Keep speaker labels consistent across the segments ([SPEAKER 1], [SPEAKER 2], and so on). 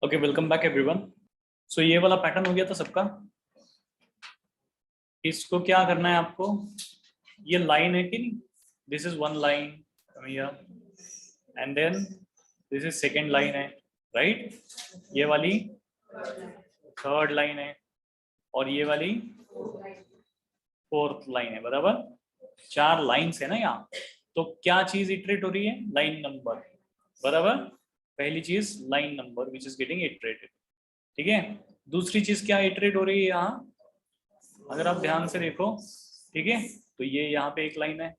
[SPEAKER 1] Okay, welcome back everyone. सो ये वाला पैटर्न हो गया था सबका। इसको क्या करना है आपको, ये लाइन है कि नहीं, this is one line and then this is second line है, राइट। ये वाली थर्ड लाइन है और ये वाली फोर्थ लाइन है, बराबर। चार लाइन्स है ना यहाँ। तो क्या चीज इटरेट हो रही है, लाइन नंबर, बराबर। पहली चीज line number which is getting iterated, ठीक है। दूसरी चीज क्या इटरेट हो रही है यहाँ, अगर आप ध्यान से देखो, ठीक है। तो ये यहाँ पे एक लाइन है,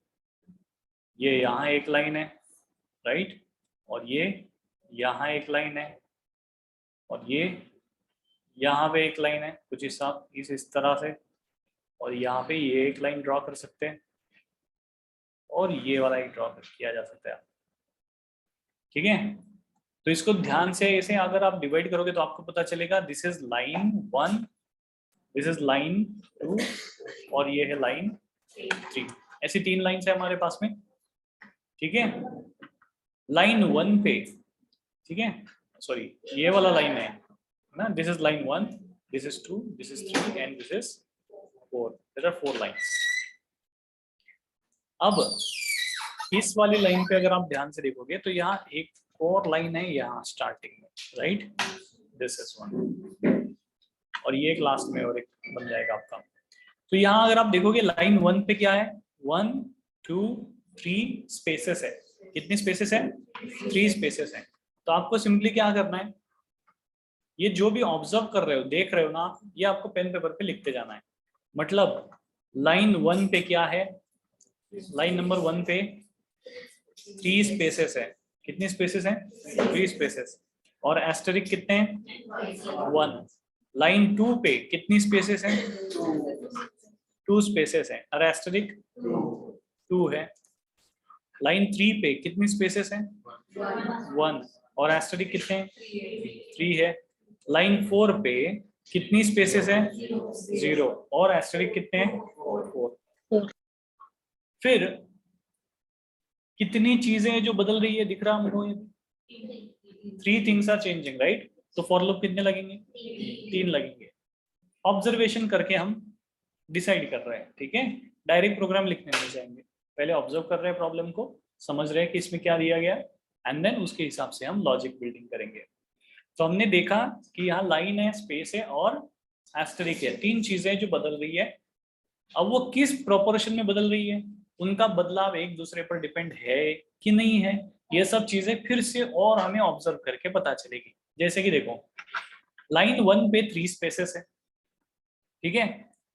[SPEAKER 1] ये यहाँ एक लाइन है, राइट। और ये यहाँ एक लाइन है और ये यहाँ पे एक लाइन है, कुछ इस तरह से। और यहाँ पे ये एक लाइन ड्रॉ कर सकते हैं और ये वाला एक ड्रॉ किया जा सकता है, ठीक है। तो इसको ध्यान से ऐसे अगर आप डिवाइड करोगे तो आपको पता चलेगा this is line 1, this is line 2 और ये है लाइन 3। ऐसी तीन लाइन्स है हमारे पास में, ठीक है। लाइन 1 पे, ठीक है, सॉरी ये वाला लाइन है ना, this is line 1, this is 2, this is 3 and this is 4। There are 4 lines. अब इस वाली लाइन पे अगर आप ध्यान से देखोगे तो यहाँ एक और लाइन है यहाँ स्टार्टिंग में, राइट। दिस इज 1 और ये एक लास्ट में और एक बन जाएगा आपका। तो यहाँ अगर आप देखोगे लाइन 1 पे क्या है, 1 2 3 स्पेसेस है। कितनी स्पेसेस है, 3 स्पेसेस है। तो आपको सिंपली क्या करना है, ये जो भी ऑब्जर्व कर रहे हो, देख रहे हो ना आप, ये आपको पेन पेपर पे लिखते जाना है। मतलब लाइन 1 पे क्या है, लाइन नंबर 1 पे 3 स्पेसेस है। कितनी स्पेसेस हैं, 3 स्पेसेस। और एस्टेरिक कितने हैं, 1। लाइन 2 पे कितनी स्पेसेस हैं, 2 स्पेसेस हैं और एस्टेरिक 2 है। लाइन 3 पे कितनी स्पेसेस हैं, 1 और एस्टेरिक कितने हैं, 3 है। लाइन 4 पे कितनी स्पेसेस हैं, 0 और एस्टेरिक कितने हैं, 4। फिर कितनी चीजें जो बदल रही है दिख रहा हमको, 3 थिंग्स आर चेंजिंग, राइट। तो फॉर लूप कितने लगेंगे, 3 लगेंगे। ऑब्जर्वेशन करके हम डिसाइड कर रहे हैं, ठीक है। डायरेक्ट प्रोग्राम लिखने नहीं जाएंगे, पहले ऑब्जर्व कर रहे हैं प्रॉब्लम को, समझ रहे हैं कि इसमें क्या दिया गया एंड देन उसके हिसाब से हम लॉजिक बिल्डिंग करेंगे। तो हमने देखा कि यहाँ लाइन है, स्पेस है और एस्टेरिक है, 3 चीजें जो बदल रही है। अब वो किस प्रोपोर्शन में बदल रही है, उनका बदलाव एक दूसरे पर डिपेंड है कि नहीं है, ये सब चीजें फिर से और हमें ऑब्जर्व करके पता चलेगी। जैसे कि देखो लाइन 1 पे 3 स्पेसेस है, ठीक है।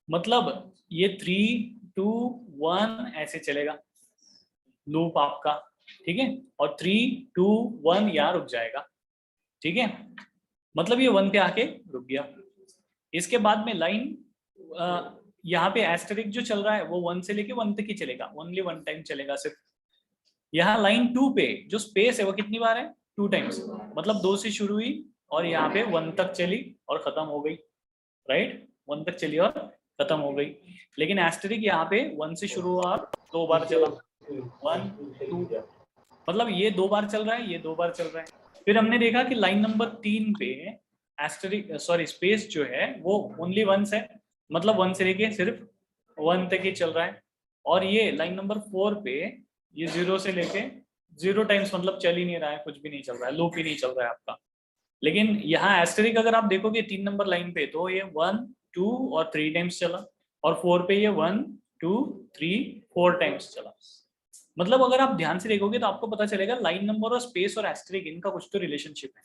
[SPEAKER 1] मतलब ये 3 2 1 ऐसे चलेगा लूप आपका, ठीक है। और 3 2 1 यहाँ रुक जाएगा, ठीक है। मतलब ये 1 पे आके रुक गया। इसके बाद में लाइन यहाँ पे एस्टेरिक जो चल रहा है वो 1 से लेके 1 तक ही चलेगा, ओनली 1 टाइम चलेगा सिर्फ। यहाँ लाइन 2 पे जो स्पेस है वो कितनी बार है, 2 टाइम्स। मतलब 2 से शुरू हुई और यहाँ पे 1 तक चली और खत्म हो गई, राइट। 1 तक चली और खत्म हो गई। लेकिन एस्टेरिक यहाँ पे 1 से शुरू हुआ और 2 बार चला, 1 2, मतलब ये 2 बार चल रहा है, ये 2 बार चल रहा है। फिर हमने देखा कि लाइन नंबर 3 पे एस्टेरिक सॉरी स्पेस जो है वो ओनली 1 है, मतलब 1 से लेके सिर्फ 1 तक ही चल रहा है। और ये लाइन नंबर 4 पे ये 0 से लेके 0 टाइम्स, मतलब चल ही नहीं रहा है, कुछ भी नहीं चल रहा है, लूप ही नहीं चल रहा है आपका। लेकिन यहाँ एस्टेरिक अगर आप देखोगे 3 नंबर लाइन पे तो ये 1 2 और 3 टाइम्स चला और 4 पे ये 1 2 3 4 टाइम्स चला। मतलब अगर आप ध्यान से देखोगे तो आपको पता चलेगा लाइन नंबर और स्पेस और एस्टेरिक इनका कुछ तो रिलेशनशिप है,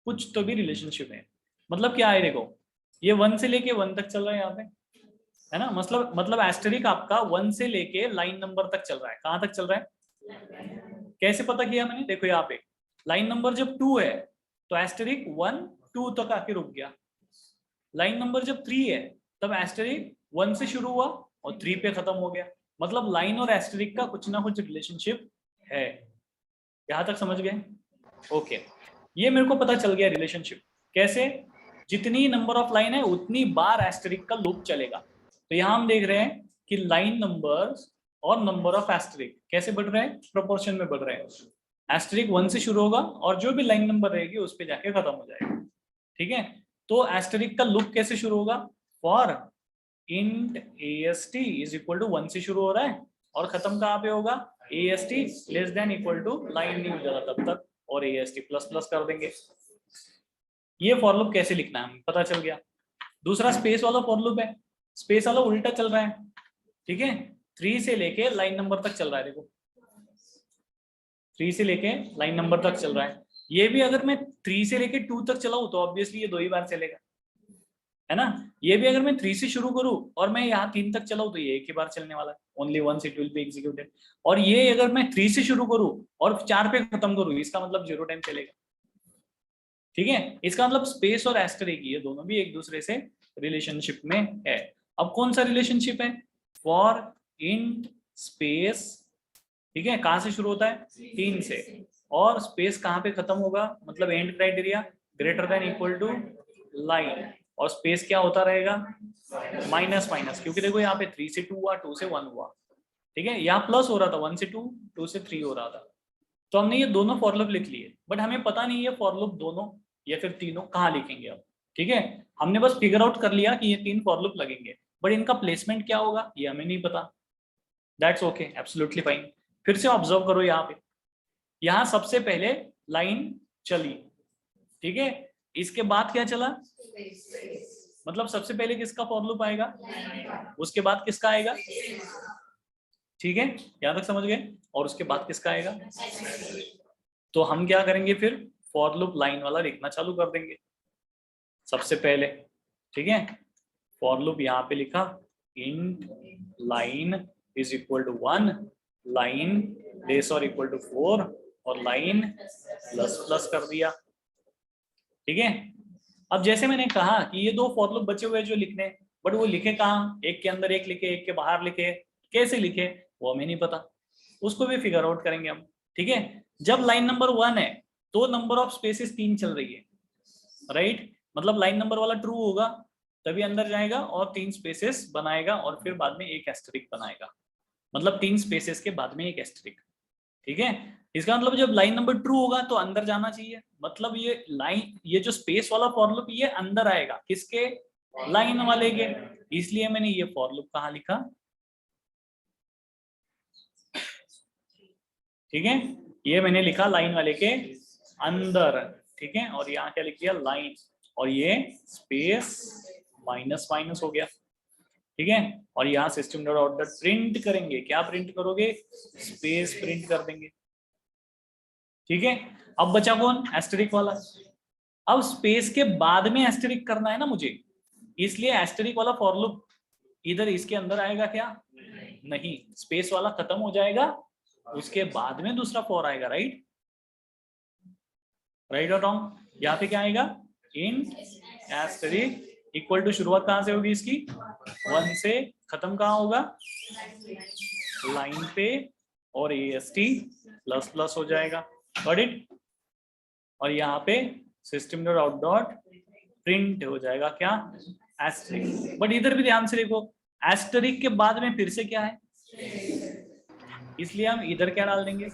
[SPEAKER 1] कुछ तो भी रिलेशनशिप है। मतलब क्या है, देखो ये 1 से लेके 1 तक चल रहा है यहाँ पे, है ना। मतलब एस्टेरिक आपका 1 से लेके लाइन नंबर तक चल रहा है। कहाँ तक चल रहा है, कैसे पता किया मैंने, देखो यहाँ पे लाइन नंबर जब 2 है तो एस्टेरिक 1 2 तक आके रुक गया। लाइन नंबर जब 3 है तब एस्टेरिक 1 से शुरू हुआ और 3 पे खत्म हो गया। मतलब लाइन और एस्टेरिक का कुछ ना कुछ रिलेशनशिप है। यहाँ तक समझ गए, ओके। ये मेरे को पता चल गया रिलेशनशिप कैसे, जितनी नंबर ऑफ लाइन है उतनी बार एस्टेरिक का लूप चलेगा। तो यहाँ हम देख रहे हैं कि लाइन नंबर्स और नंबर ऑफ एस्टेरिक कैसे बढ़ रहे हैं, प्रोपोर्शन में बढ़ रहे हैं। एस्टेरिक 1 से शुरू होगा और जो भी लाइन नंबर रहेगी उस पे जाके खत्म हो जाएगा, ठीक है। तो एस्टेरिक का लूप कैसे शुरू होगा, for int AST is equal to 1 से शुरू हो रहा है और खत्म कहाँ पे होगा, AST less than equal to line नहीं हो जाता तब तक, और AST प्लस प्लस कर देंगे। ये फॉर लूप कैसे लिखना है हमें पता चल गया। दूसरा स्पेस वाला फॉर लूप है, स्पेस वाला उल्टा चल रहा है, ठीक है। 3 से लेके लाइन नंबर तक चल रहा है, देखो 3 से लेके लाइन नंबर तक चल रहा है। ये भी अगर मैं 3 से लेके 2 तक चलाऊं तो ऑब्वियसली ये 2 ही बार चलेगा, है ना। ये भी अगर मैं 3 से शुरू करूं और मैं यहाँ 3 तक चलाऊं तो ये एक ही बार चलने वाला है, only once it will be executed. और ये अगर मैं 3 से शुरू करूं और 4 पे खत्म करूं, इसका मतलब 0 टाइम चलेगा, ठीक है। इसका मतलब स्पेस और एस्टेरिक ये दोनों भी एक दूसरे से रिलेशनशिप में है। अब कौन सा रिलेशनशिप है, फॉर इंट स्पेस, ठीक है, कहां से शुरू होता है 3 से, और स्पेस कहां पे खत्म होगा, मतलब end criteria greater than equal to line, और स्पेस क्या होता रहेगा माइनस माइनस, क्योंकि देखो यहाँ पे 3 से 2 हुआ, 2 से 1 हुआ, ठीक है। यहाँ प्लस हो रहा था 1 से 2, 2 से 3 हो रहा था। तो हमने ये दोनों फॉर लूप लिख लिए, बट हमें पता नहीं है फॉर लूप दोनों या फिर तीनों कहाँ लिखेंगे अब, ठीक है। हमने बस फिगर आउट कर लिया कि ये 3 फॉर लूप लगेंगे, बट इनका प्लेसमेंट क्या होगा ये हमें नहीं पता। That's okay, absolutely fine. फिर से ऑब्जर्व करो यहाँ पे, यहाँ सबसे पहले लाइन चली, ठीक है, इसके बाद क्या चला, मतलब सबसे पहले किसका फॉर लूप आएगा, उसके बाद किसका आएगा, ठीक है, यहाँ तक समझ गए, और उसके बाद किसका आएगा। तो हम क्या करेंगे फिर, फॉर लूप लाइन वाला लिखना चालू कर देंगे सबसे पहले, ठीक है। फॉर लूप यहाँ पे लिखा int line is equal to 1, line less और इक्वल टू 4, और लाइन प्लस प्लस कर दिया, ठीक है। अब जैसे मैंने कहा कि ये 2 फॉर लूप बचे हुए जो लिखने, बट वो लिखे कहाँ, एक के अंदर एक लिखे, एक के बाहर लिखे, कैसे लिखे वो हमें नहीं पता, उसको भी फिगर आउट करेंगे हम, ठीक है। जब लाइन नंबर 1 है तो नंबर ऑफ स्पेसेस 3 चल रही है, राइट, मतलब लाइन नंबर वाला ट्रू होगा तभी अंदर जाएगा और 3 स्पेसेस बनाएगा और फिर बाद में एक एस्टेरिक बनाएगा, मतलब 3 स्पेसेस के बाद में एक एस्टेरिक, ठीक है। इसका मतलब जब लाइन नंबर ट्रू होगा तो अंदर जाना चाहिए, मतलब ये लाइन, ये जो स्पेस वाला फॉर लूप ये अंदर आएगा किसके, लाइन वाले के, इसलिए मैंने ये फॉर लूप कहाँ लिखा, ठीक है, ये मैंने लिखा लाइन वाले के अंदर, ठीक है। और यहाँ क्या लिख दिया, लाइन, और ये स्पेस माइनस माइनस हो गया, ठीक है। और यहाँ सिस्टम डॉट आउट प्रिंट करेंगे, क्या प्रिंट करोगे, स्पेस प्रिंट कर देंगे, ठीक है। अब बचा कौन, एस्टेरिक वाला। अब स्पेस के बाद में एस्टेरिक करना है ना मुझे, इसलिए एस्टेरिक वाला फॉर लूप इधर इसके अंदर आएगा क्या, नहीं, स्पेस वाला खत्म हो जाएगा, उसके बाद में दूसरा फॉर आएगा, राइट, राइट और रॉन्ग। यहाँ पे क्या आएगा, इंट एस्टेरिक इक्वल टू, शुरुआत कहां से होगी इसकी 1 से, खत्म कहां होगा लाइन पे, और AST प्लस प्लस हो जाएगा, गॉट इट। और यहाँ पे system dot out dot print हो जाएगा क्या, एस्टेरिक। बट इधर भी ध्यान से देखो, एस्टेरिक के बाद में फिर से क्या है, इसलिए हम इधर क्या डाल देंगे,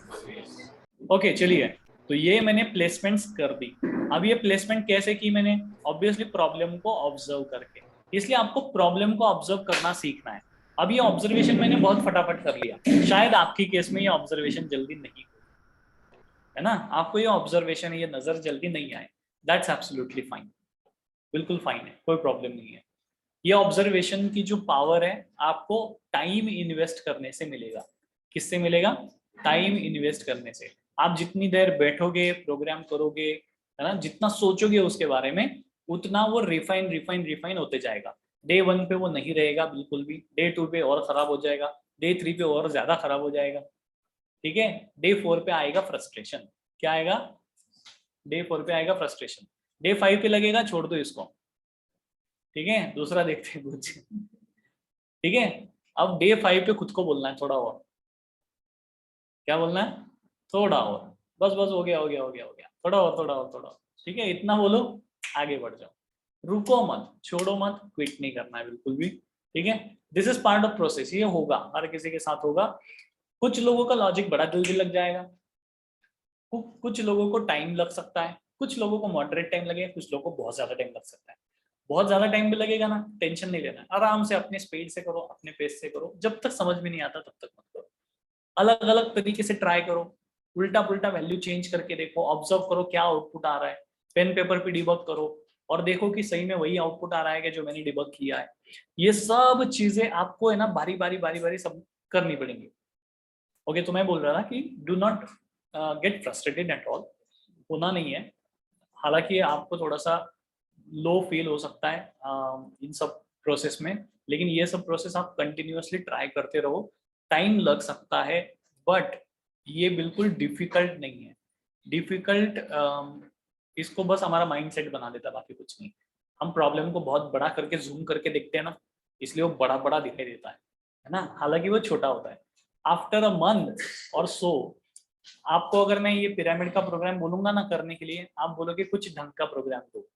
[SPEAKER 1] ओके चलिए। तो ये मैंने प्लेसमेंट्स कर दी। अब ये प्लेसमेंट कैसे की मैंने, ऑब्वियसली प्रॉब्लम को ऑब्जर्व करके, इसलिए आपको प्रॉब्लम को ऑब्जर्व करना सीखना है। अब ये ऑब्जर्वेशन मैंने बहुत फटाफट कर लिया, शायद आपकी केस में ये ऑब्जर्वेशन जल्दी नहीं है ना, आपको ये ऑब्जर्वेशन, ये नजर जल्दी नहीं आए, दैट्स एब्सोल्युटली फाइन, बिल्कुल फाइन है, कोई प्रॉब्लम नहीं है। ये ऑब्जर्वेशन की जो पावर है आपको टाइम इन्वेस्ट करने से मिलेगा, किससे मिलेगा, टाइम इन्वेस्ट करने से। आप जितनी देर बैठोगे प्रोग्राम करोगे, है ना, जितना सोचोगे उसके बारे में, उतना वो रिफाइन रिफाइन रिफाइन होते जाएगा। डे 1 पे वो नहीं रहेगा बिल्कुल भी, डे 2 पे और खराब हो जाएगा, डे 3 पे और ज्यादा खराब हो जाएगा, ठीक है। डे 4 पे आएगा फ्रस्ट्रेशन, क्या आएगा, डे 4 पे आएगा फ्रस्ट्रेशन, डे 5 पे लगेगा छोड़ दो इसको, ठीक है, दूसरा देखते हैं कुछ, ठीक है। अब डे 5 पे खुद को बोलना है थोड़ा और, क्या बोलना है, थोड़ा और, बस बस हो गया हो गया हो गया हो गया, थोड़ा और थोड़ा और थोड़ा और, ठीक है, इतना बोलो, आगे बढ़ जाओ, रुको मत, छोड़ो मत, क्विट नहीं करना है बिल्कुल भी, ठीक है। This is part of process, ये होगा, हर किसी के साथ होगा। कुछ लोगों का लॉजिक बड़ा जल्दी लग जाएगा, कुछ लोगों को टाइम लग सकता है, कुछ लोगों को मॉडरेट टाइम लगेगा, कुछ लोगों को बहुत ज्यादा टाइम लग सकता है। बहुत ज्यादा टाइम भी लगेगा ना, टेंशन नहीं लेना, आराम से अपने स्पीड से करो, अपने पेस से करो, जब तक समझ में नहीं आता तब तक मत करो। अलग अलग तरीके से ट्राई करो, उल्टा पुल्टा वैल्यू चेंज करके देखो, ऑब्जर्व करो क्या आउटपुट आ रहा है, पेन पेपर पे डिबग करो और देखो कि सही में वही आउटपुट आ रहा है कि जो मैंने डिबग किया है। ये सब चीजें आपको है ना बारी बारी सब करनी पड़ेंगी। ओके, तो मैं बोल रहा था कि do not get frustrated at all, होना नहीं है। हालांकि आपको थोड़ा सा लो फील हो सकता है इन सब प्रोसेस में, लेकिन ये सब प्रोसेस आप कंटिन्यूअसली ट्राई करते रहो। टाइम लग सकता है बट ये बिल्कुल डिफिकल्ट नहीं है। डिफिकल्ट इसको बस हमारा माइंडसेट बना देता है, बाकी कुछ नहीं। हम प्रॉब्लम को बहुत बड़ा करके जूम करके देखते हैं ना, इसलिए वो बड़ा बड़ा दिखाई देता है ना, हालांकि वो छोटा होता है। आफ्टर अ मंथ और सो आपको अगर मैं ये पिरामिड का प्रोग्राम बोलूंगा ना करने के लिए, आप बोलोगे कुछ ढंग का प्रोग्राम दो,